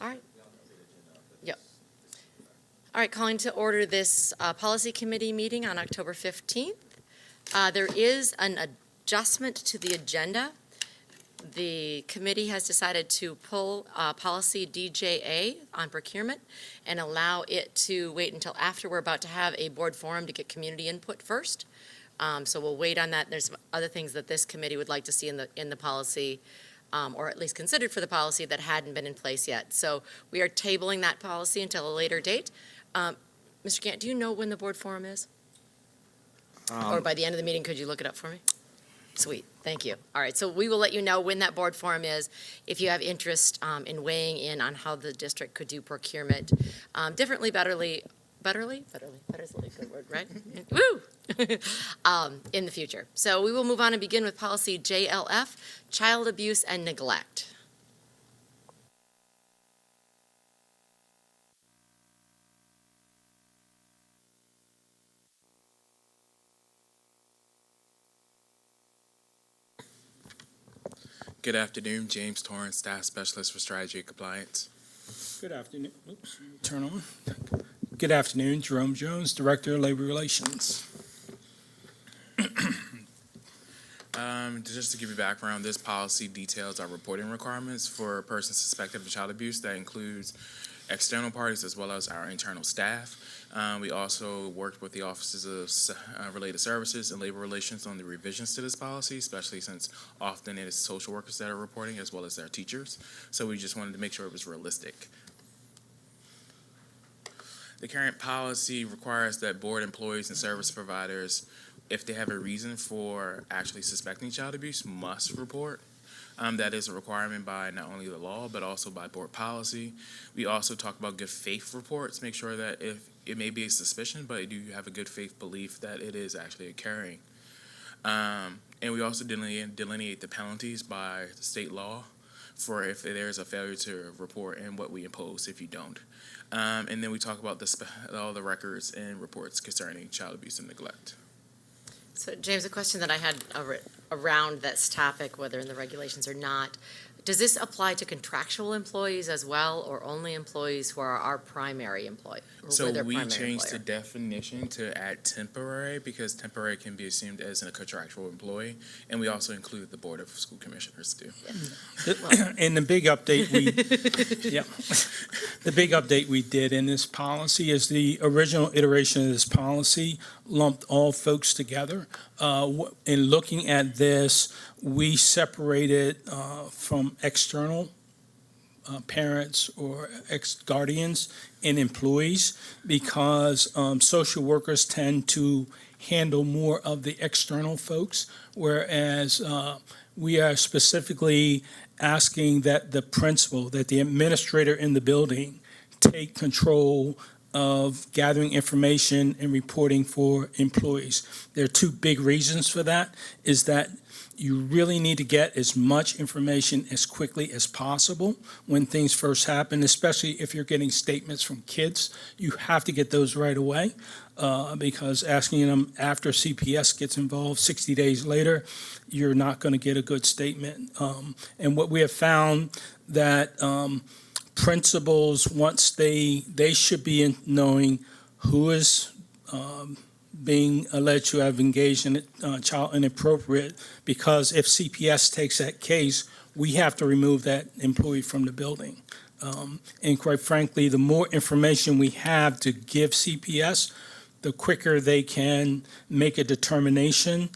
All right. Yep. All right, calling to order this policy committee meeting on October 15th. There is an adjustment to the agenda. The committee has decided to pull policy DJA on procurement and allow it to wait until after we're about to have a board forum to get community input first. So we'll wait on that. There's some other things that this committee would like to see in the policy, or at least considered for the policy that hadn't been in place yet. So we are tabling that policy until a later date. Mr. Gant, do you know when the board forum is? Or by the end of the meeting, could you look it up for me? Sweet, thank you. All right, so we will let you know when that board forum is, if you have interest in weighing in on how the district could do procurement differently, betterly, betterly is a good word, right? Woo! In the future. So we will move on and begin with policy JLF, child abuse and neglect. Good afternoon, James Torrance, Staff Specialist for Strategy and Compliance. Good afternoon. Oops, turn on. Good afternoon, Jerome Jones, Director of Labor Relations. Just to give you background, this policy details our reporting requirements for persons suspected of child abuse. That includes external parties as well as our internal staff. We also worked with the Offices of Related Services and Labor Relations on the revisions to this policy, especially since often it is social workers that are reporting as well as their teachers. So we just wanted to make sure it was realistic. The current policy requires that board employees and service providers, if they have a reason for actually suspecting child abuse, must report. That is a requirement by not only the law, but also by board policy. We also talk about good faith reports, make sure that if it may be a suspicion, but do you have a good faith belief that it is actually occurring. And we also delineate the penalties by state law for if there's a failure to report and what we impose if you don't. And then we talk about all the records and reports concerning child abuse and neglect. So, James, a question that I had around this topic, whether in the regulations or not, does this apply to contractual employees as well, or only employees who are our primary employee? So we changed the definition to add temporary because temporary can be assumed as a contractual employee, and we also include the Board of School Commissioners too. Yeah. And the big update the big update we did in this policy is the original iteration of this policy lumped all folks together. In looking at this, we separated from external parents or ex-guardians and employees because social workers tend to handle more of the external folks, whereas we are specifically asking that the principal, that the administrator in the building take control of gathering information and reporting for employees. There are two big reasons for that, is that you really need to get as much information as quickly as possible when things first happen, especially if you're getting statements from kids. You have to get those right away because asking them after CPS gets involved 60 days later, you're not going to get a good statement. And what we have found that principals, once they should be in knowing who is being alleged to have engaged in child inappropriate, because if CPS takes that case, we have to remove that employee from the building. And quite frankly, the more information we have to give CPS, the quicker they can make a determination.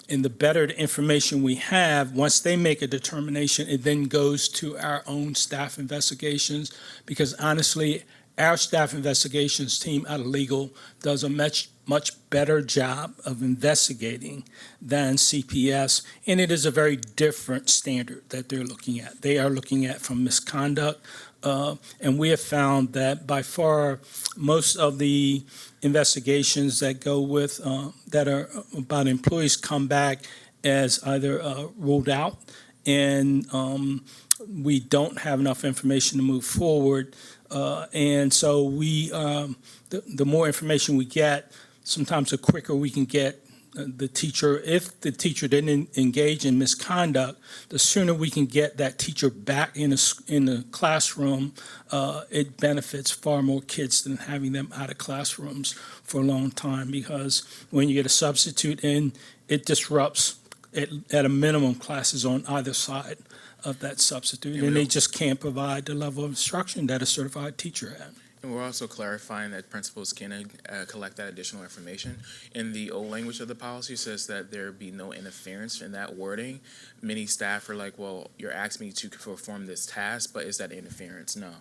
And the better the information we have, once they make a determination, it then goes to our own staff investigations. Because honestly, our staff investigations team out of legal does a much better job of investigating than CPS, and it is a very different standard that they're looking at. They are looking at from misconduct, and we have found that by far most of the investigations that go with that are about employees come back as either ruled out, and we don't have enough information to move forward. And so we, the more information we get, sometimes the quicker we can get the teacher, if the teacher didn't engage in misconduct, the sooner we can get that teacher back in the classroom, it benefits far more kids than having them out of classrooms for a long time, because when you get a substitute in, it disrupts, at a minimum, classes on either side of that substitute, and they just can't provide the level of instruction that a certified teacher had. And we're also clarifying that principals can collect that additional information. In the old language of the policy says that there be no interference in that wording. Many staff are like, well, you're asking me to perform this task, but is that interference? No.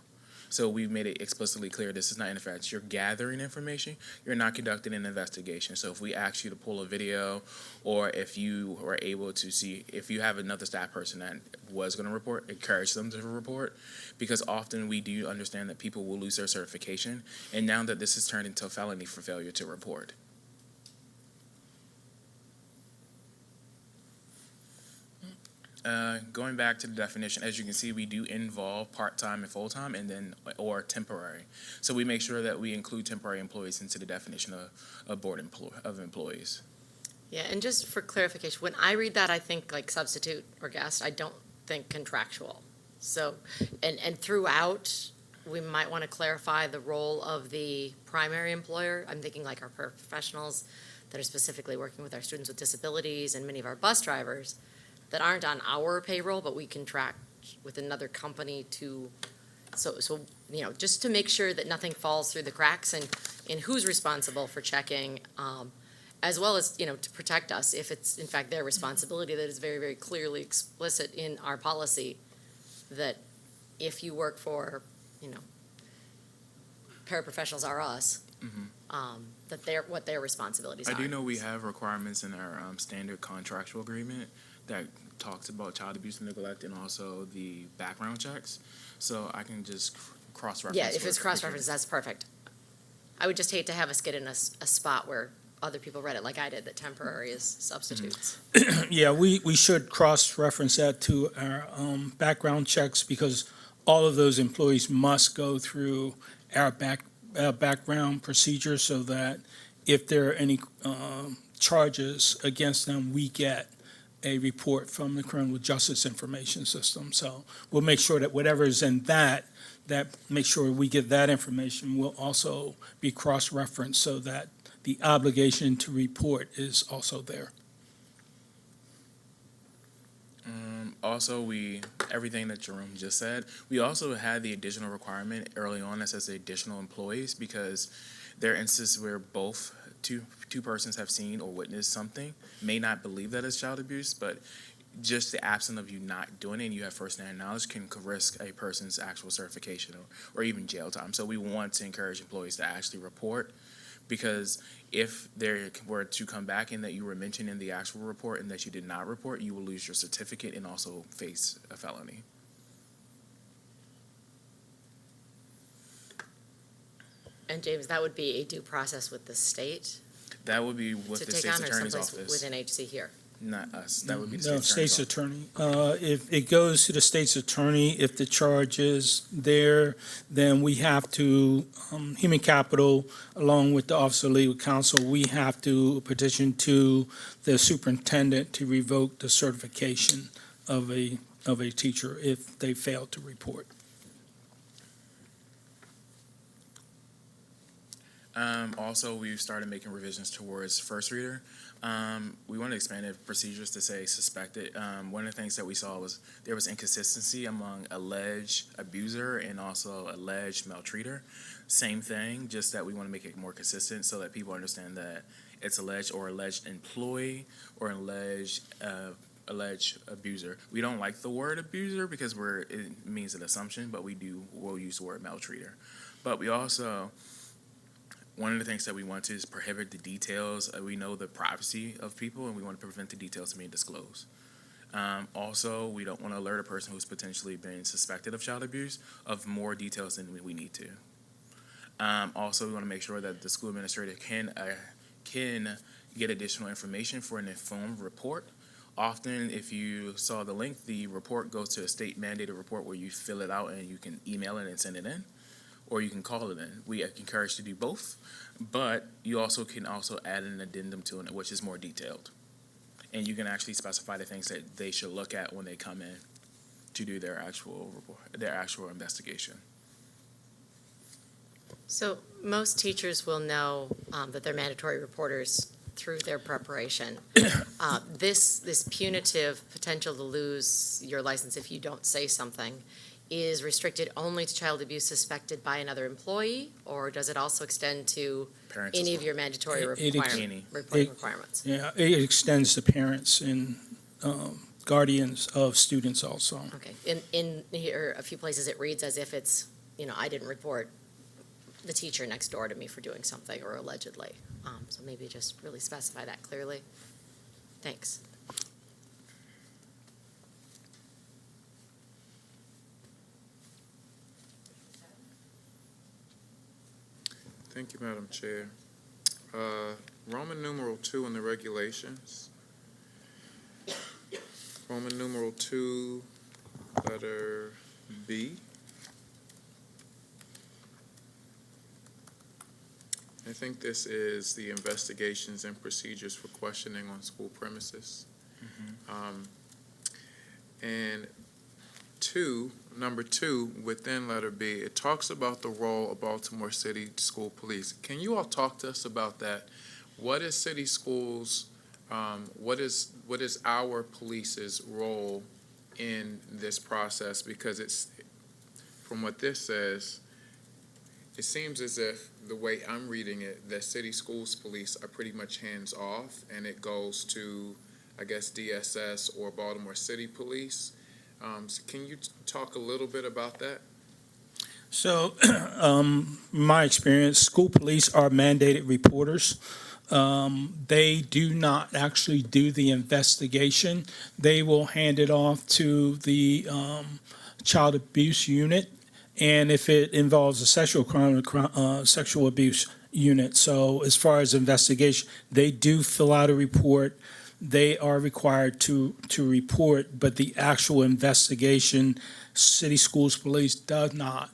So we've made it explicitly clear this is not interference. You're gathering information. You're not conducting an investigation. So if we ask you to pull a video, or if you are able to see, if you have another staff person that was going to report, encourage them to report, because often we do understand that people will lose their certification, and now that this has turned into a felony for failure to report. Going back to the definition, as you can see, we do involve part-time and full-time, and then or temporary. So we make sure that we include temporary employees into the definition of of employees. Yeah, and just for clarification, when I read that, I think like substitute or guest. I don't think contractual. So, and throughout, we might want to clarify the role of the primary employer. I'm thinking like our paraprofessionals that are specifically working with our students with disabilities, and many of our bus drivers that aren't on our payroll, but we contract with another company to, so just to make sure that nothing falls through the cracks, and who's responsible for checking, as well as, to protect us if it's in fact their responsibility. That is very, very clearly explicit in our policy, that if you work for, paraprofessionals are us, that what their responsibilities are. I do know we have requirements in our standard contractual agreement that talks about child abuse and neglect, and also the background checks. So I can just cross-reference. Yeah, if it's cross-referenced, that's perfect. I would just hate to have us get in a spot where other people read it like I did, that temporary is substitutes. Yeah, we should cross-reference that to our background checks, because all of those employees must go through our background procedure, so that if there are any charges against them, we get a report from the Criminal Justice Information System. So we'll make sure that whatever is in that make sure we get that information will also be cross-referenced, so that the obligation to report is also there. Also, everything that Jerome just said, we also had the additional requirement early on that says the additional employees, because there are instances where both two persons have seen or witnessed something, may not believe that it's child abuse, but just the absence of you not doing it and you have first-hand knowledge can risk a person's actual certification or even jail time. So we want to encourage employees to actually report, because if there were to come back in that you were mentioned in the actual report and that you did not report, you will lose your certificate and also face a felony. And James, that would be a due process with the state That would be with to the take state's on, or attorney's someplace office, within HC here? not us. That would be the No, state's state's attorney's attorney. If it goes to the state's attorney, if the charge is there, then we have to, Human Capital, along with the Office of Legal Counsel, we have to petition to the superintendent to revoke the certification of a teacher if they fail to report. Also, we've started making revisions towards first reader. We want to expand the procedures to say suspected. One of the things that we saw was there was inconsistency among alleged abuser and also alleged maltreater. Same thing, just that we want to make it more consistent so that people understand that it's alleged or alleged employee or alleged abuser. We don't like the word abuser because it means an assumption, but we'll use the word maltreater. But we also, one of the things that we want to is prohibit the details. We know the privacy of people, and we want to prevent the details from being disclosed. Also, we don't want to alert a person who's potentially been suspected of child abuse of more details than we need to. Also, we want to make sure that the school administrator can get additional information for an informed report. Often, if you saw the link, the report goes to a state-mandated report where you fill it out and you can email it and send it in. or you can call it in. We encourage to do both, but you also can add an addendum to it, which is more detailed. And you can actually specify the things that they should look at when they come in to do their actual report, their actual investigation. So most teachers will know that they're mandatory reporters through their preparation. This punitive potential to lose your license if you don't say something is restricted only to child abuse suspected by another employee, or does it also extend to Parents any as of your mandatory It- reporting it- requirements? Yeah, it extends to parents and guardians of students also. Okay, in here, a few places it reads as if it's, I didn't report the teacher next door to me for doing something or allegedly. So maybe just really specify that clearly. Thanks. Thank you, Madam Chair. Roman numeral 2 in the regulations. Roman numeral 2, letter B. I think this is the investigations and procedures for questioning on school premises. And number 2, within letter B, it talks about the role of Baltimore City School Police. Can you all talk to us about that? What is city schools, what is our police's role in this process? Because it's, from what this says, it seems as if, the way I'm reading it, that city schools police are pretty much hands-off, and it goes to, I guess, DSS or Baltimore City Police. So can you talk a little bit about that? So, my experience, school police are mandated reporters. They do not actually do the investigation. They will hand it off to the child abuse unit, and if it involves a sexual crime, sexual abuse unit. So as far as investigation, they do fill out a report. They are required to report, but the actual investigation, city schools police does not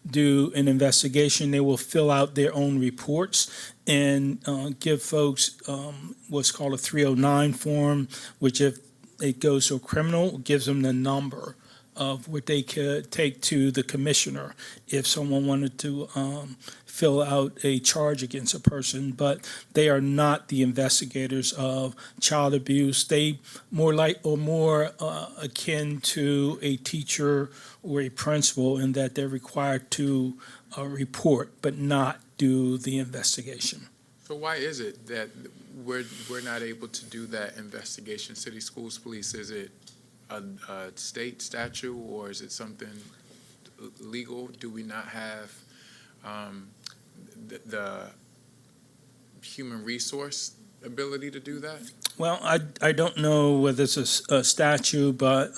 do an investigation. They will fill out their own reports and give folks what's called a 309 form, which if it goes to a criminal, gives them the number of what they could take to the commissioner if someone wanted to fill out a charge against a person. But they are not the investigators of child abuse. They more akin to a teacher or a principal in that they're required to report but not do the investigation. So why is it that we're not able to do that investigation? City schools police, is it a state statute, or is it something legal? Do we not have the human resource ability to do that? Well, I don't know whether it's a statute, but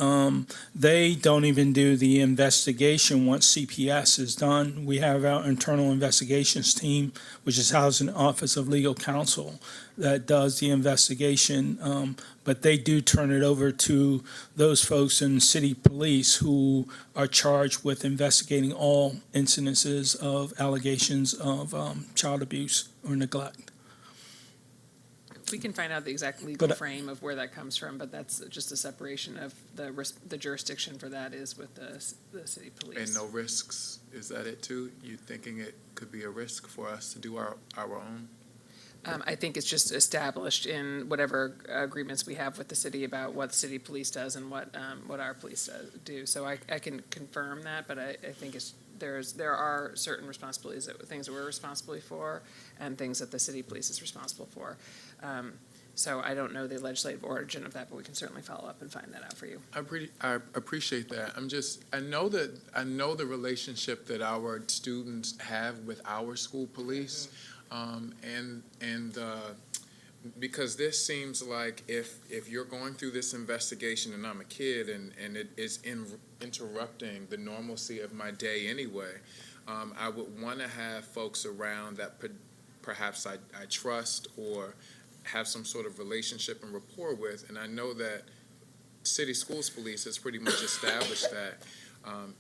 they don't even do the investigation once CPS is done. We have our internal investigations team, which is housed in the Office of Legal Counsel, that does the investigation. But they do turn it over to those folks in city police who are charged with investigating all incidences of allegations of child abuse or neglect. We can find out the exact legal But, frame of where that comes from, but that's just a separation of the jurisdiction for that is with the city police. And no risks, is that it too? You thinking it could be a risk for us to do our own? I think it's just established in whatever agreements we have with the city about what the city police does and what our police do. So I can confirm that, but I think there are certain responsibilities, things that we're responsible for and things that the city police is responsible for. So I don't know the legislative origin of that, but we can certainly follow up and find that out for you. I appreciate that. I know the relationship that our students have with our school police. Because this seems like if you're going through this investigation and I'm a kid and it is interrupting the normalcy of my day anyway, I would want to have folks around that perhaps I trust or have some sort of relationship and rapport with. And I know that City Schools Police has pretty much established that.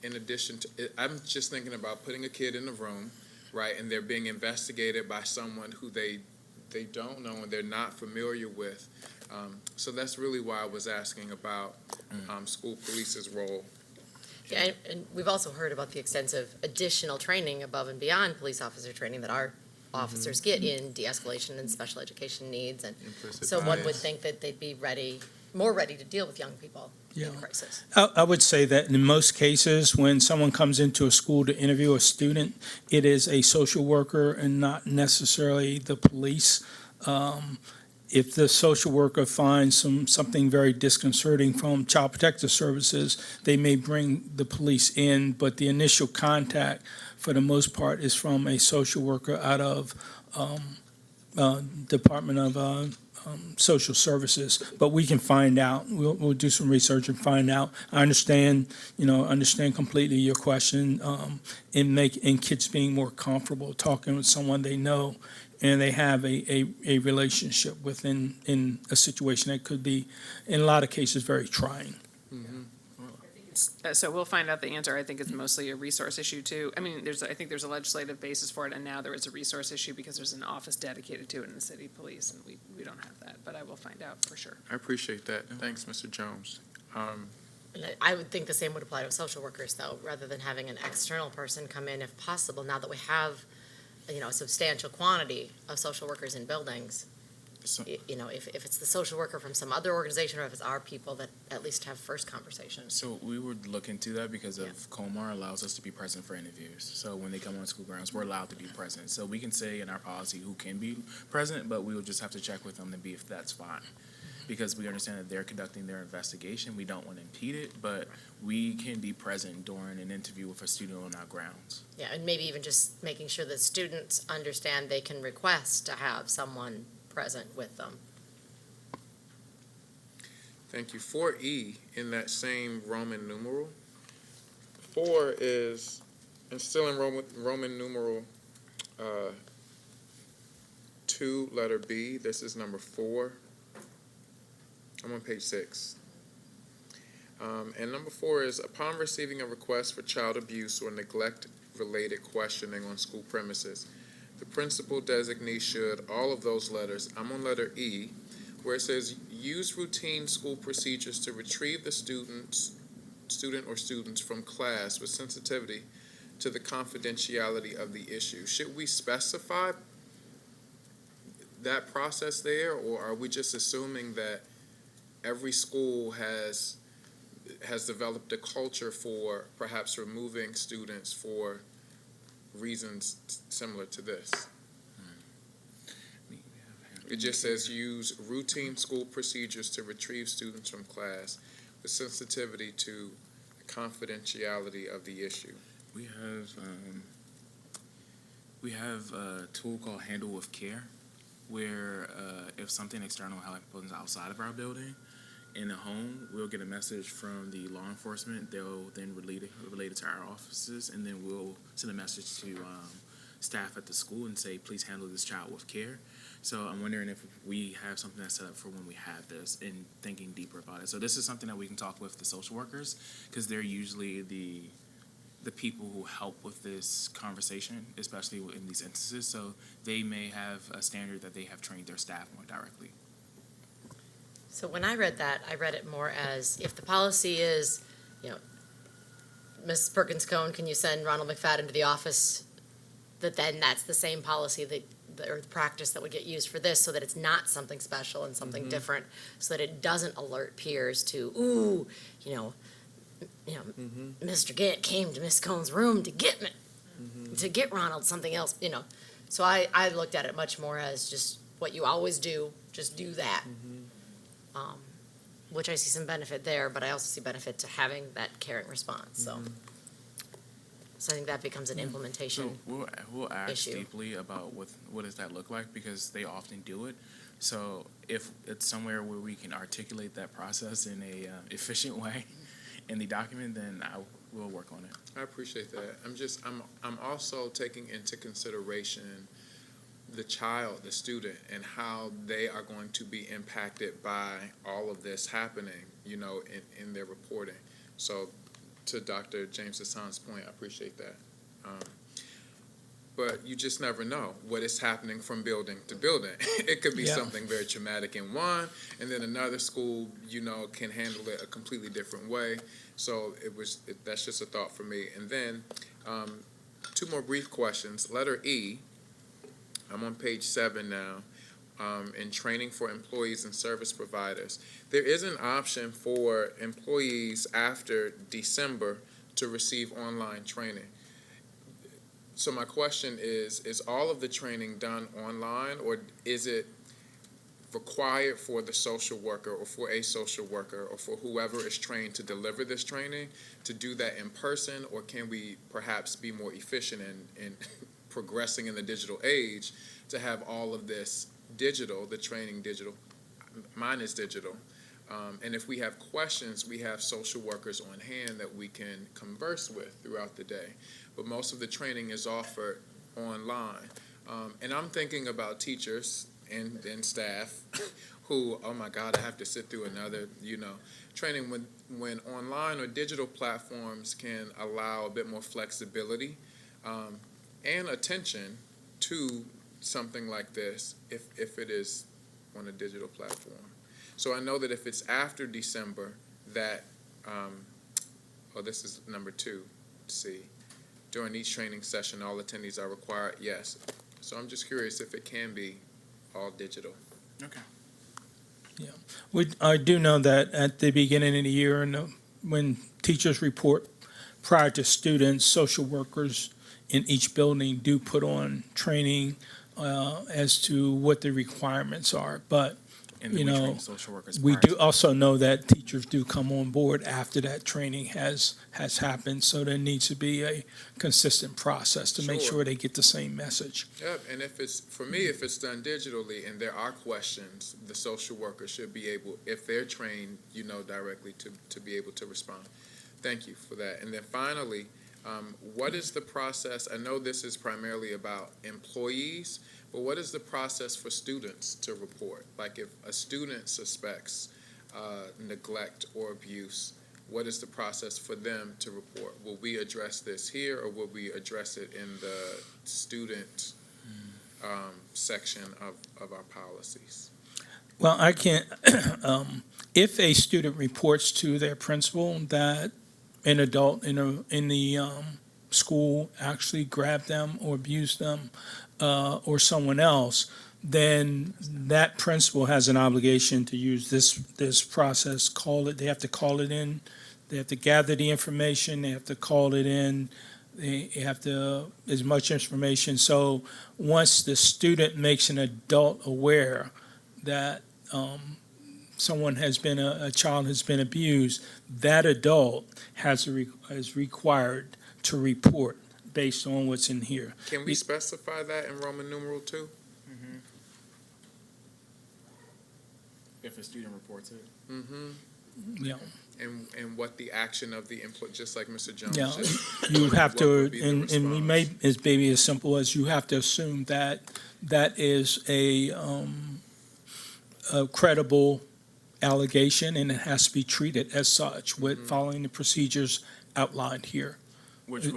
In addition to, I'm just thinking about putting a kid in a room, right, and they're being investigated by someone who they don't know and they're not familiar with. So that's really why I was asking about school police's role. Yeah, and we've also heard about the extensive additional training above and beyond police officer training that our officers get in de-escalation and special education needs, and Implicit so one would bias. think that they'd be more ready to deal with young people Yeah. in crisis. I would say that in most cases, when someone comes into a school to interview a student, it is a social worker and not necessarily the police. If the social worker finds something very disconcerting from Child Protective Services, they may bring the police in, but the initial contact, for the most part, is from a social worker out of Department of Social Services. But we can find out. We'll do some research and find out. I understand completely your question in kids being more comfortable talking with someone they know and they have a relationship with in a situation that could be, in a lot of cases, very trying. So we'll find out the answer. I think it's mostly a resource issue too. I mean, I think there's a legislative basis for it, and now there is a resource issue because there's an office dedicated to it in the city police, and we don't have that, but I will find out for sure. I appreciate that. Thanks, Mr. Jones. And I would think the same would apply to social workers, though, rather than having an external person come in if possible, now that we have, a substantial quantity of social workers in buildings. So- If it's the social worker from some other organization, or if it's our people, that at least have first conversations. So we would look into that because of Comar allows us to be present for interviews. So when they come on school grounds, we're allowed to be present. So we can say in our policy who can be present, but we will just have to check with them to be if that's fine. Because we understand that they're conducting their investigation. We don't want to impede it, but we can be present during an interview with a student on our grounds. Yeah, and maybe even just making sure that students understand they can request to have someone present with them. Thank you. 4E in that same Roman numeral. 4 is, and still in Roman numeral 2, letter B. This is number 4. I'm on page 6. And number 4 is, upon receiving a request for child abuse or neglect-related questioning on school premises, the principal designee should, all of those letters, I'm on letter E, where it says, use routine school procedures to retrieve the student or students from class with sensitivity to the confidentiality of the issue. Should we specify that process there, or are we just assuming that every school has developed a culture for perhaps removing students for reasons similar to this? It just says use routine school procedures to retrieve students from class with sensitivity to the confidentiality of the issue. We have a tool called Handle with Care, where if something external happens outside of our building, in a home, we'll get a message from the law enforcement. They'll then relate it to our offices, and then we'll send a message to staff at the school and say, please handle this child with care. So I'm wondering if we have something that's set up for when we have this and thinking deeper about it. So this is something that we can talk with the social workers, because they're usually the people who help with this conversation, especially in these instances. So they may have a standard that they have trained their staff more directly. So when I read that, I read it more as if the policy is, Ms. Perkins-Cohn, can you send Ronald McFadden to the office? Then that's the same policy or the practice that would get used for this, so that it's not something special and something different, so that it doesn't alert peers to, Mr. Gant came to Miss Cohn's room to get Ronald something else, So I looked at it much more as just what you always do, just do that. Which I see some benefit there, but I also see benefit to having that caring response, so. So I think that becomes an So implementation. we'll ask issue. deeply about what does that look like, because they often do it. So if it's somewhere where we can articulate that process in a efficient way in the document, then we'll work on it. I appreciate that. I'm also taking into consideration the child, the student, and how they are going to be impacted by all of this happening, in their reporting. So to Dr. James Hassan's point, I appreciate that. But you just never know what is happening from building to building. It could be Yeah. something very traumatic in one, and then another school, can handle it a completely different way. So that's just a thought for me. And then, two more brief questions. Letter E, I'm on page 7 now, in training for employees and service providers. There is an option for employees after December to receive online training. So my question is all of the training done online, or is it required for the social worker or for a social worker or for whoever is trained to deliver this training to do that in person, or can we perhaps be more efficient in progressing in the digital age to have all of this digital, the training digital? Mine is digital. And if we have questions, we have social workers on hand that we can converse with throughout the day. But most of the training is offered online. And I'm thinking about teachers and staff who, oh my God, I have to sit through another, training when online or digital platforms can allow a bit more flexibility and attention to something like this if it is on a digital platform. So I know that if it's after December that, this is number 2, C. During each training session, all attendees are required, yes. So I'm just curious if it can be all digital. Okay. I do know that at the beginning of the year, when teachers report prior to students, social workers in each building do put on training as to what the requirements are. But And then we train social workers. we prior do to- also know that teachers do come on board after that training has happened. So there needs to be a consistent process to make Sure. sure they get the same message. Yep, and if it's done digitally and there are questions, the social worker should be able, if they're trained, directly to be able to respond. Thank you for that. And then finally, what is the process? I know this is primarily about employees, but what is the process for students to report? Like if a student suspects neglect or abuse, what is the process for them to report? Will we address this here, or will we address it in the student section of our policies? Well, I can't, if a student reports to their principal that an adult in the school actually grabbed them or abused them, or someone else, then that principal has an obligation to use this process, they have to call it in, they have to gather the information, they have to call it in, they have to, as much information. So once the student makes an adult aware that someone has been, a child has been abused, that adult is required to report based on what's in here. Can we specify that in Roman numeral 2? If a student reports it. Mm-hmm. Yeah, And what the action of the employee, just like Mr. Jones yeah. just. You have what to, would be the and we may, response? as maybe as simple as you have to assume that that is a credible allegation, and it has to be treated as such with following the procedures outlined here. Which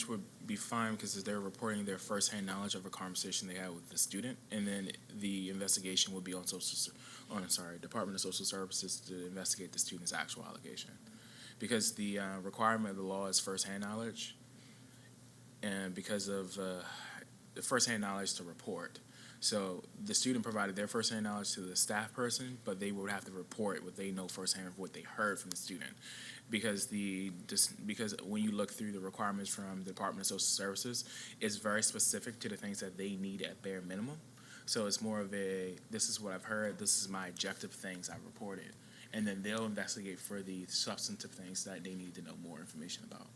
would be fine because they're reporting their firsthand knowledge of a conversation they had with the student, and then the investigation would be on Department of Social Services to investigate the student's actual allegation, because the requirement of the law is firsthand knowledge, and because of the firsthand knowledge to report. So the student provided their firsthand knowledge to the staff person, but they would have to report what they know firsthand of what they heard from the student. Because when you look through the requirements from the Department of Social Services, it's very specific to the things that they need at bare minimum. So it's more of this is what I've heard, this is my objective things I've reported. And then they'll investigate for the substantive things that they need to know more information about.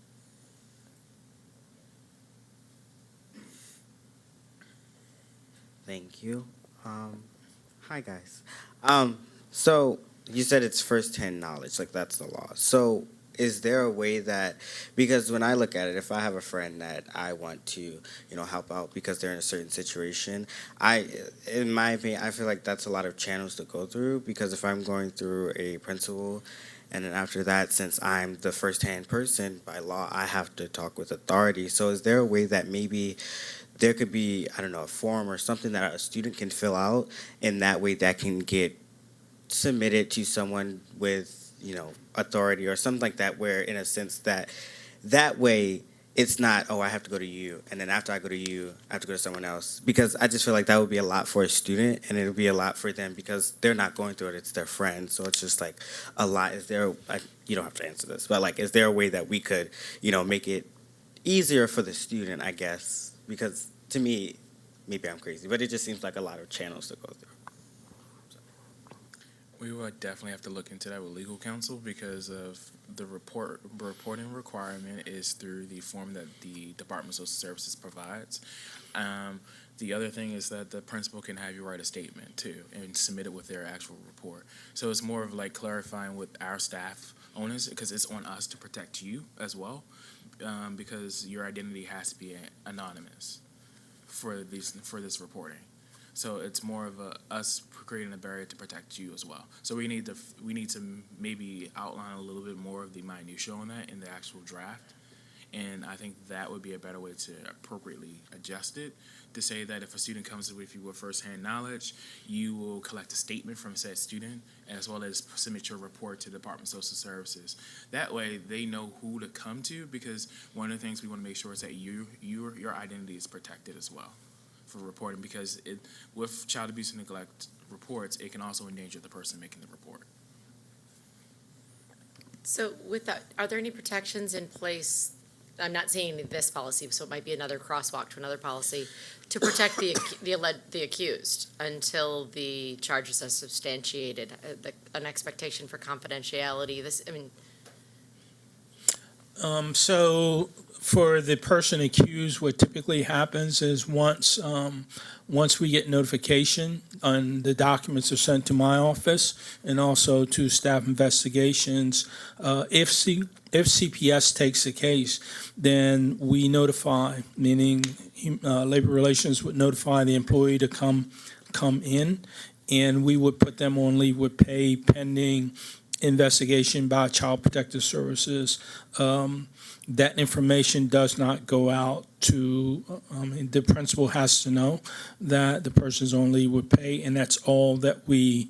Thank you. Hi, guys. So you said it's first-hand knowledge, like that's the law. So is there a way that, because when I look at it, if I have a friend that I want to, help out because they're in a certain situation, in my opinion, I feel like that's a lot of channels to go through, because if I'm going through a principal And then after that, since I'm the first-hand person by law, I have to talk with authority. So is there a way that maybe there could be, I don't know, a form or something that a student can fill out, and that way that can get submitted to someone with, authority or something like that, where in a sense that way it's not, oh, I have to go to you, and then after I go to you, I have to go to someone else. Because I just feel like that would be a lot for a student, and it would be a lot for them because they're not going through it, it's their friend. So it's just like a lot. Is there, you don't have to answer this, but like, is there a way that we could, make it easier for the student, I guess? Because to me, maybe I'm crazy, but it just seems like a lot of channels to go through. We would definitely have to look into that with legal counsel because of the reporting requirement is through the form that the Department of Social Services provides. The other thing is that the principal can have you write a statement too and submit it with their actual report. So it's more of like clarifying with our staff owners because it's on us to protect you as well because your identity has to be anonymous for this reporting. So it's more of us creating a barrier to protect you as well. So we need to maybe outline a little bit more of the minutiae on that in the actual draft. And I think that would be a better way to appropriately adjust it, to say that if a student comes with you with firsthand knowledge, you will collect a statement from said student as well as submit your report to the Department of Social Services. That way they know who to come to because one of the things we want to make sure is that your identity is protected as well for reporting because with child abuse and neglect reports, it can also endanger the person making the report. So with that, are there any protections in place? I'm not saying this policy, so it might be another crosswalk to another policy to protect the accused until the charges are substantiated. An expectation for confidentiality. So for the person accused, what typically happens is once we get notification and the documents are sent to my office and also to staff investigations, if CPS takes the case, then we notify, meaning Labor Relations would notify the employee to come in, and we would put them on leave with pay pending investigation by Child Protective Services. That information does not go out to, the principal has to know that the person's on leave with pay, and that's all that we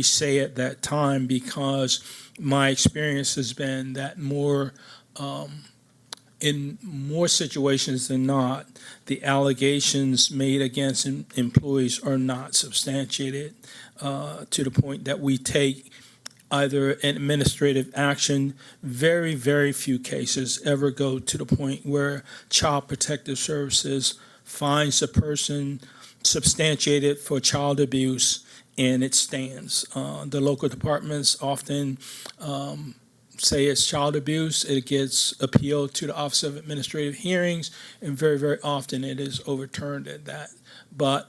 say at that time, because my experience has been that in more situations than not, the allegations made against employees are not substantiated to the point that we take either an administrative action. Very, very few cases ever go to the point where Child Protective Services finds a person substantiated for child abuse and it stands. The local departments often say it's child abuse. It gets appealed to the Office of Administrative Hearings, and very, very often it is overturned at that. But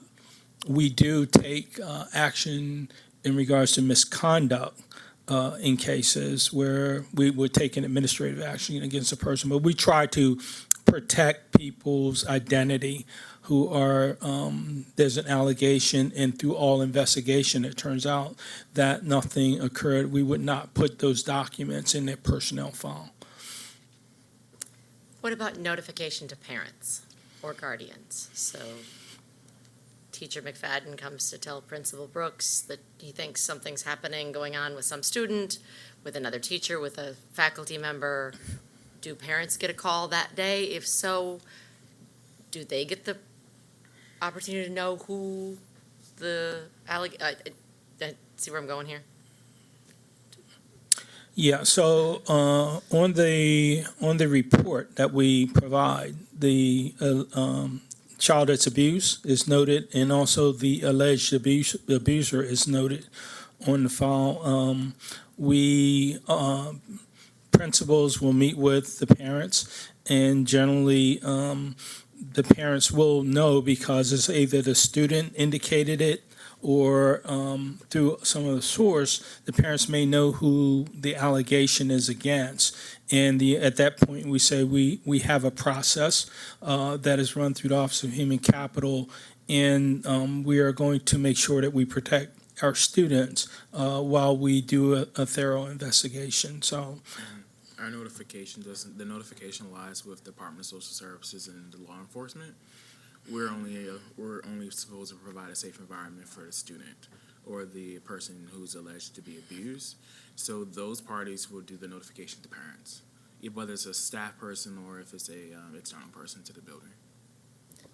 we do take action in regards to misconduct in cases where we would take an administrative action against a person. But we try to protect people's identity who are, there's an allegation, and through all investigation, it turns out that nothing occurred. We would not put those documents in their personnel file. What about notification to parents or guardians? So Teacher McFadden comes to tell Principal Brooks that he thinks something's going on with some student, with another teacher, with a faculty member. Do parents get a call that day? If so, do they get the opportunity to know who the see where I'm going here? Yeah, so on the report that we provide, the child that's abused is noted, and also the alleged abuser is noted on the file. Principals will meet with the parents, and generally the parents will know because it's either the student indicated it or through some of the source, the parents may know who the allegation is against. And at that point, we say we have a process that is run through the Office of Human Capital, and we are going to make sure that we protect our students while we do a thorough investigation. So, Our notification doesn't, the notification lies with the Department of Social Services and the law enforcement. We're only supposed to provide a safe environment for the student or the person who's alleged to be abused. So those parties will do the notification to parents, whether it's a staff person or if it's a external person to the building.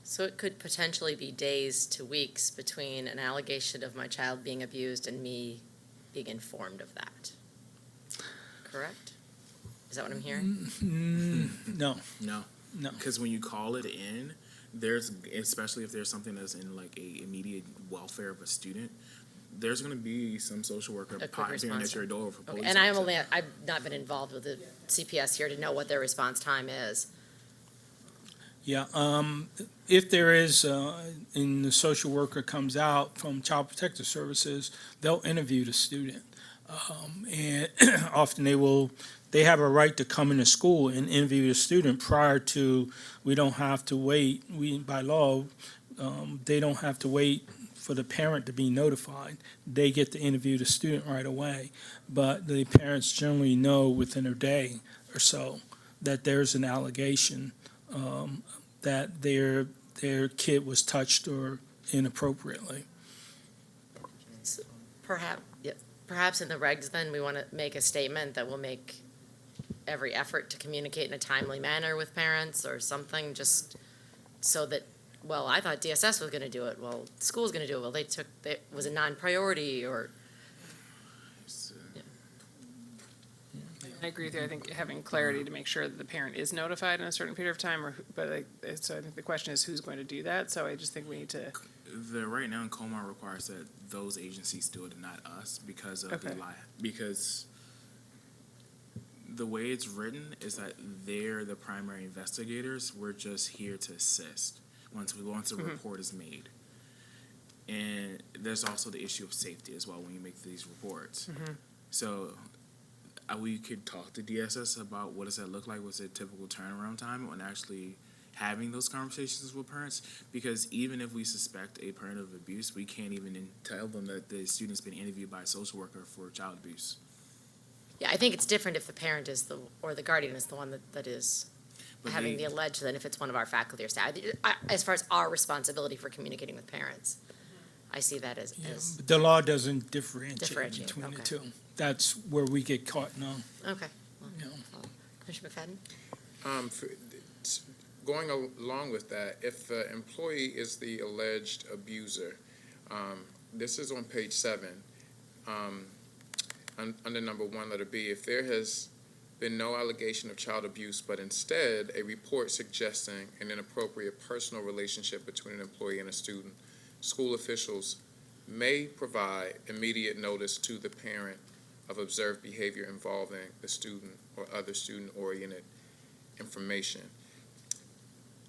So it could potentially be days to weeks between an allegation of my child being abused and me being informed of that. Correct? Is that what I'm hearing? no. No. No. Because when you call it in, there's, especially if there's something that's in like a immediate welfare of a student, there's going to be some social worker A quick popping response at your door for Okay. police. And officer. I've not been involved with the CPS here to know what their response time is. Yeah, if there is, and the social worker comes out from Child Protective Services, they'll interview the student. And often they have a right to come into school and interview the student prior to, we don't have to wait, by law, they don't have to wait for the parent to be notified. They get to interview the student right away. But the parents generally know within a day or so that there's an allegation that their kid was touched or inappropriately. Perhaps in the regs then, we want to make a statement that will make every effort to communicate in a timely manner with parents or something, just so that, well, I thought DSS was going to do it. Well, the school's going to do it. Well, it was a non-priority or, I agree with you. I think having clarity to make sure that the parent is notified in a certain period of time, so I think the question is who's going to do that. So I just think we need to. Right now in Colmar requires that those agencies do it and not us because of Okay. because the way it's written is that they're the primary investigators. We're just here to assist once a report is made. And there's also the issue of safety as well when you make these reports. So we could talk to DSS about what does that look like, what's a typical turnaround time on actually having those conversations with parents, because even if we suspect a parent of abuse, we can't even tell them that the student's been interviewed by a social worker for child abuse. yeah, I think it's different if the parent is or the guardian is the one that is But having the alleged than if it's one of our faculty or staff. As far as our responsibility for communicating with parents, I see that as But the law doesn't differentiate Differentiate, between the okay. two. That's where we get caught now. okay. Yeah. Commissioner McFadden? Going along with that, if the employee is the alleged abuser, this is on page 7, under number 1, letter B, if there has been no allegation of child abuse, but instead a report suggesting an inappropriate personal relationship between an employee and a student, school officials may provide immediate notice to the parent of observed behavior involving the student or other student-oriented information.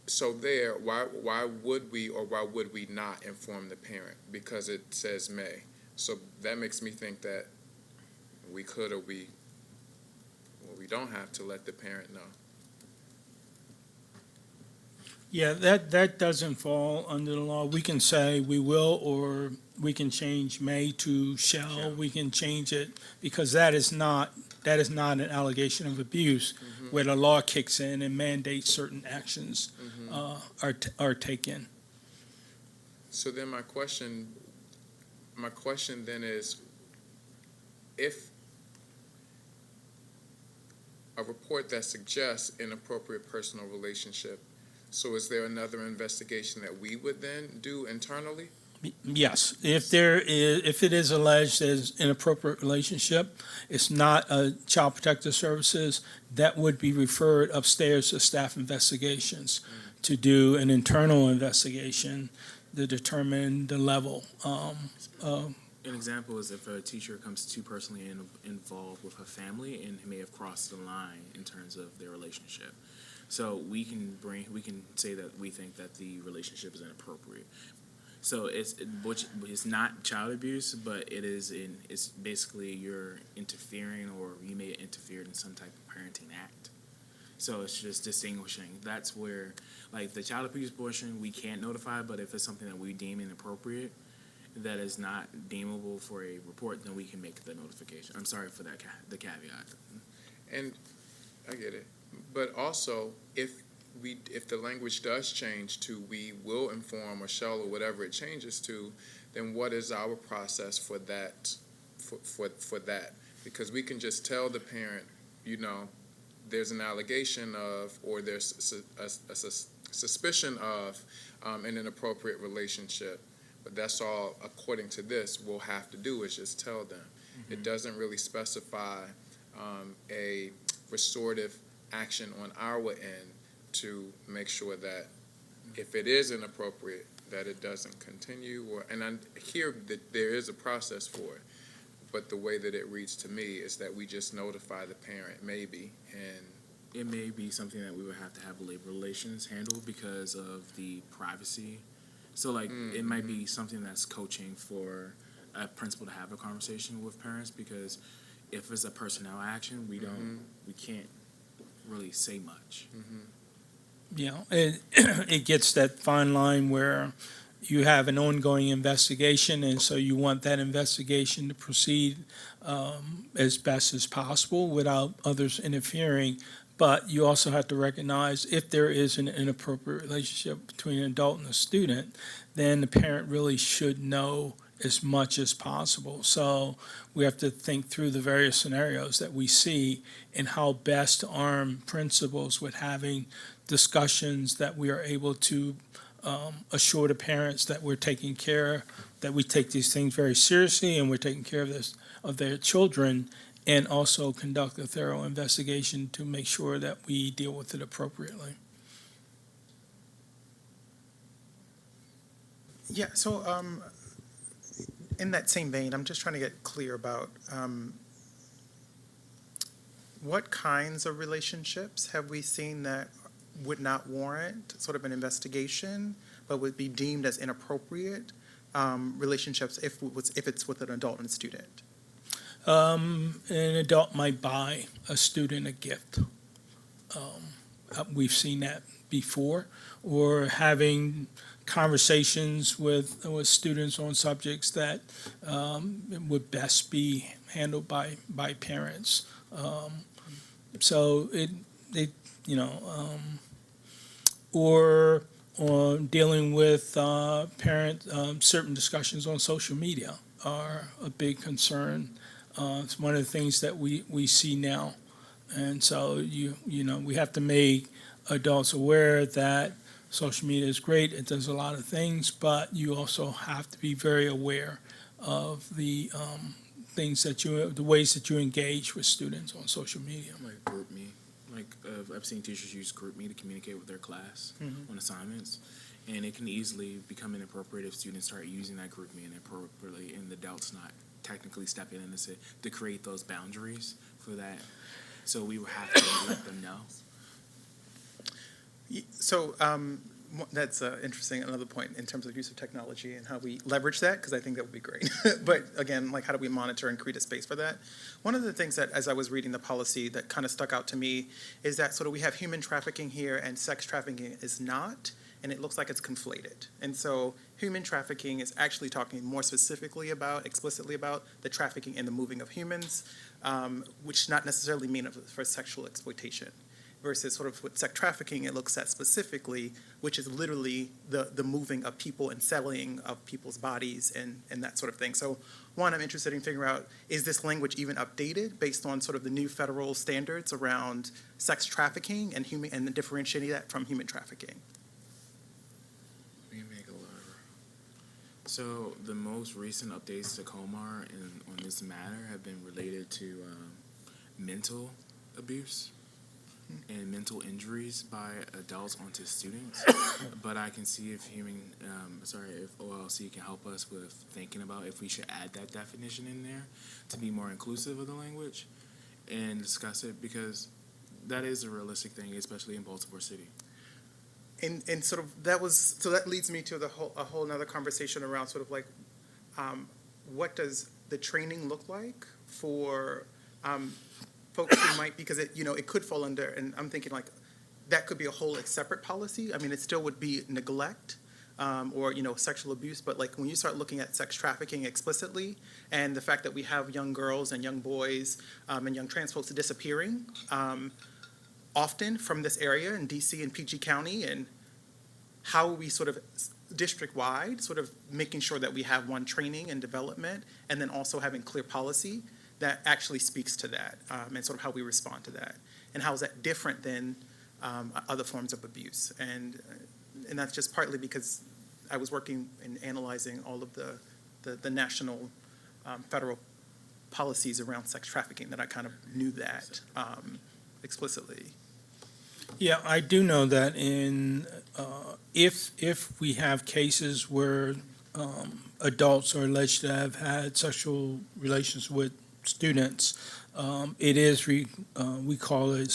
So there, why would we or why would we not inform the parent? Because it says may. So that makes me think that we could or we don't have to let the parent know. Yeah, that doesn't fall under the law. We can say we will, or we can change may to shall. We can change it because that is not an allegation of abuse where the law kicks in and mandates certain actions are taken. So then my question then is, if a report that suggests inappropriate personal relationship, so is there another investigation that we would then do internally? Yes, if it is alleged as inappropriate relationship, it's not a Child Protective Services, that would be referred upstairs to staff investigations to do an internal investigation to determine the level. An example is if a teacher comes too personally involved with a family and may have crossed the line in terms of their relationship. So we can say that we think that the relationship is inappropriate. So it's not child abuse, but it's basically you're interfering or you may have interfered in some type of parenting act. So it's just distinguishing. That's where, like the child abuse portion, we can't notify, but if it's something that we deem inappropriate, that is not deemable for a report, then we can make the notification. I'm sorry for that, the caveat. And I get it, but also if the language does change to we will inform or shall or whatever it changes to, then what is our process for that? For that, because we can just tell the parent, there's an allegation of, or there's a suspicion of an inappropriate relationship, but that's all, according to this, we'll have to do is just tell them. It doesn't really specify a restorative action on our end to make sure that if it is inappropriate, that it doesn't continue, and I hear that there is a process for it. But the way that it reads to me is that we just notify the parent, maybe, and It may be something that we would have to have labor relations handle because of the privacy. So, like, it might be something that's coaching for a principal to have a conversation with parents, because if it's a personnel action, we can't really say much. It gets that fine line where you have an ongoing investigation, and so you want that investigation to proceed as best as possible without others interfering. But you also have to recognize if there is an inappropriate relationship between an adult and a student, then the parent really should know as much as possible. So we have to think through the various scenarios that we see and how best to arm principals with having discussions that we are able to assure the parents that we're taking care, that we take these things very seriously and we're taking care of their children, and also conduct a thorough investigation to make sure that we deal with it appropriately. Yeah, so in that same vein, I'm just trying to get clear about what kinds of relationships have we seen that would not warrant sort of an investigation, but would be deemed as inappropriate relationships if it's with an adult and a student? An adult might buy a student a gift. We've seen that before, or having conversations with students on subjects that would best be handled by parents. So or dealing with certain discussions on social media are a big concern. It's one of the things that we see now. And so we have to make adults aware that social media is great, it does a lot of things, but you also have to be very aware of the the ways that you engage with students on social media. Like GroupMe. I've seen teachers use GroupMe to communicate with their class on assignments, and it can easily become inappropriate if students start using that GroupMe inappropriately, and the adults not technically step in and say to create those boundaries for that. So we would have to let them know. So that's interesting, another point in terms of use of technology and how we leverage that, because I think that would be great. But again, like, how do we monitor and create a space for that? One of the things that, as I was reading the policy, that kind of stuck out to me is that sort of we have human trafficking here and sex trafficking is not, and it looks like it's conflated. And so human trafficking is actually talking more specifically explicitly about the trafficking and the moving of humans, which not necessarily mean for sexual exploitation. Versus sort of with sex trafficking, it looks at specifically, which is literally the moving of people and selling of people's bodies and that sort of thing. So one, I'm interested in figuring out, is this language even updated based on sort of the new federal standards around sex trafficking and differentiating that from human trafficking? We make a lot of. So the most recent updates to COMAR on this matter have been related to mental abuse and mental injuries by adults onto students. But I can see if if OLC can help us with thinking about if we should add that definition in there to be more inclusive of the language and discuss it, because that is a realistic thing, especially in Baltimore City. And sort of that leads me to a whole another conversation around sort of like, what does the training look like for folks who might, because it could fall under, and I'm thinking like that could be a whole separate policy. I mean, it still would be neglect, or, sexual abuse, but like when you start looking at sex trafficking explicitly, and the fact that we have young girls and young boys and young trans folks disappearing often from this area in DC and PG County, and how we sort of district-wide, sort of making sure that we have one, training and development, and then also having clear policy that actually speaks to that, and sort of how we respond to that. And how is that different than other forms of abuse? And that's just partly because I was working and analyzing all of the national, federal policies around sex trafficking, that I kind of knew that explicitly. Yeah, I do know that if we have cases where adults are alleged to have had sexual relations with students, it is, we call it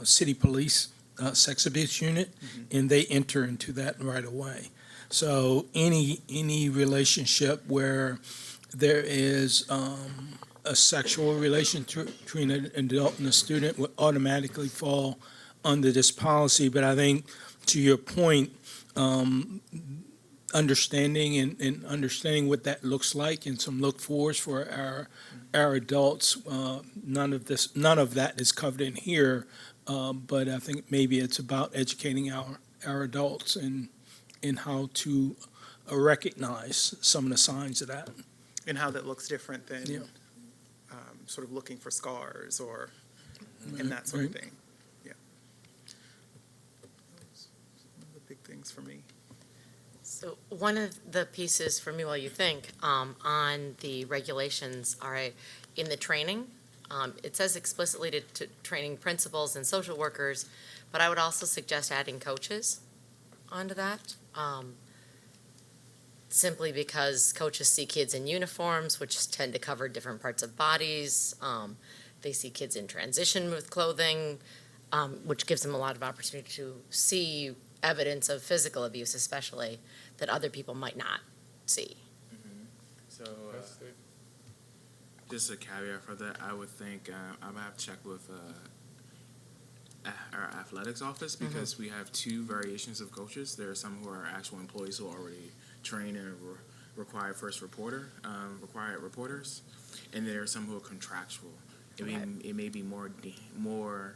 city police sex abuse unit, and they enter into that right away. So any relationship where there is a sexual relation between an adult and a student would automatically fall under this policy. But I think, to your point, understanding and understanding what that looks like and some look forwards for our adults, none of that is covered in here. But I think maybe it's about educating our adults in how to recognize some of the signs of that. And how that looks different than Yeah. sort of looking for scars or, and that sort of Right. thing. Yeah. Those are the big things for me. So one of the pieces for me, while you think, on the regulations are in the training. It says explicitly to training principals and social workers, but I would also suggest adding coaches onto that. Simply because coaches see kids in uniforms, which tend to cover different parts of bodies. They see kids in transition with clothing, which gives them a lot of opportunity to see evidence of physical abuse, especially, that other people might not see. So, just a caveat for that, I would think I would have to check with our athletics office, because we have two variations of coaches. There are some who are actual employees who are already trained and required required reporters, and there are some who are contractual. It may be more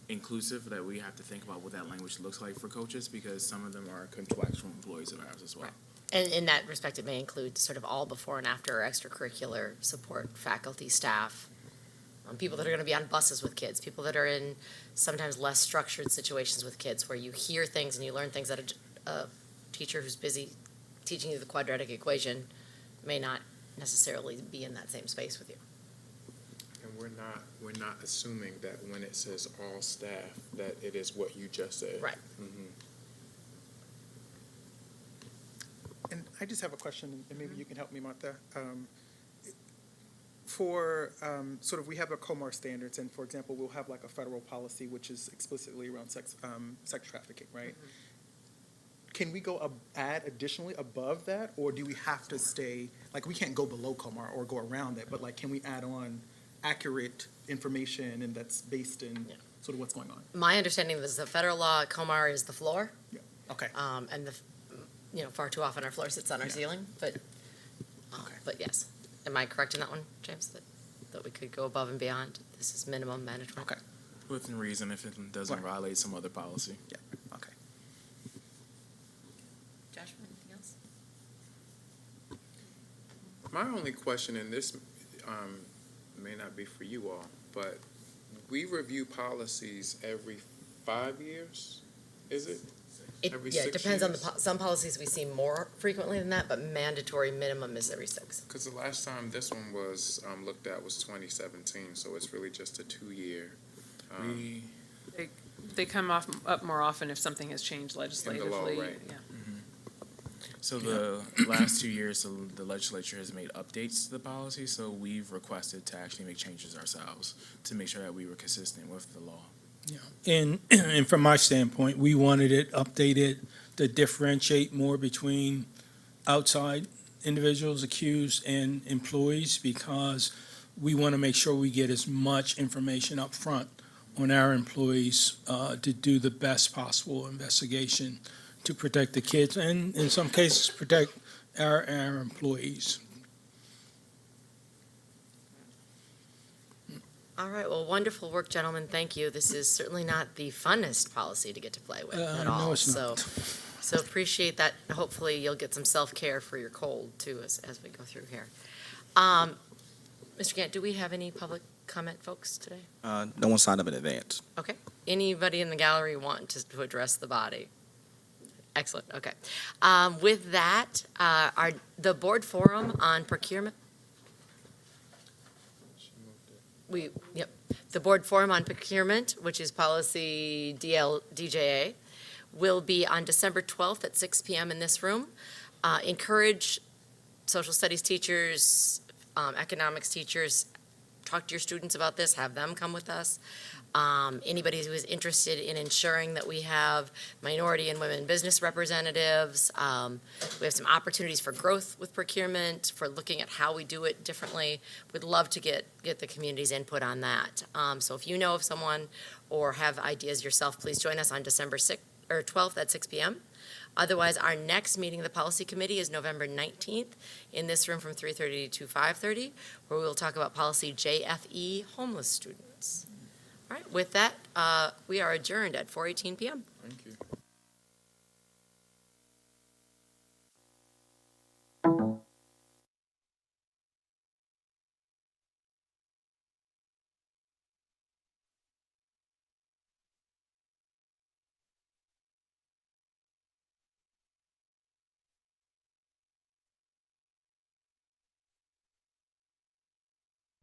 inclusive, that we have to think about what that language looks like for coaches, because some of them are contractual employees of ours as well. Right. And in that respect, it may include sort of all before and after extracurricular support, faculty, staff, people that are going to be on buses with kids, people that are in sometimes less structured situations with kids, where you hear things and you learn things that a teacher who's busy teaching you the quadratic equation may not necessarily be in that same space with you. And we're not assuming that when it says all staff, that it is what you just said. Right. And I just have a question, and maybe you can help me, Martha. For sort of, we have a COMAR standards, and for example, we'll have like a federal policy which is explicitly around sex trafficking, right? Can we go add additionally above that, or do we have to stay, like, we can't go below COMAR or go around it, but like, can we add on accurate information and that's based in Yeah. sort of what's going on? My understanding is the federal law, COMAR is the floor, Okay. and far too often our floor sits on our Yeah. ceiling, but yes. Am I correct in that one, James, that we could go above and beyond? This is minimum management? Okay. Within reason, if it doesn't Right. violate some other policy. Okay. Josh, anything else? My only question, and this may not be for you all, but we review policies every 5 years, is it? Every It 6 depends on years? some policies we see more frequently than that, but mandatory minimum is every 6. Because the last time this one was looked at was 2017, so it's really just a 2-year. We They come up more often if something has changed legislatively. right. Yeah. So the last 2 years, the legislature has made updates to the policy, so we've requested to actually make changes ourselves to make sure that we were consistent with the law. Yeah, and from my standpoint, we wanted it updated to differentiate more between outside individuals accused and employees, because we want to make sure we get as much information up front on our employees to do the best possible investigation to protect the kids and in some cases protect our employees. All right, well, wonderful work, gentlemen. Thank you. This is certainly not the funnest policy to get to play with at No, all. it's not. So appreciate that. Hopefully, you'll get some self-care for your cold, too, as we go through here. Mr. Gant, do we have any public comment, folks, today? No one signed up in advance. Okay. Anybody in the gallery want to address the body? Excellent, okay. With that, the board forum on procurement. The board forum on procurement, which is policy DJA, will be on December 12th at 6 p.m. in this room. Encourage social studies teachers, economics teachers, talk to your students about this, have them come with us. Anybody who is interested in ensuring that we have minority and women business representatives. We have some opportunities for growth with procurement, for looking at how we do it differently. We'd love to get the community's input on that. So if you know of someone or have ideas yourself, please join us on December 6th or 12th at 6 p.m. Otherwise, our next meeting of the Policy Committee is November 19th in this room from 3:30 to 5:30, where we will talk about policy JFE, homeless students. All right, with that, we are adjourned at 4:18 p.m. Thank you.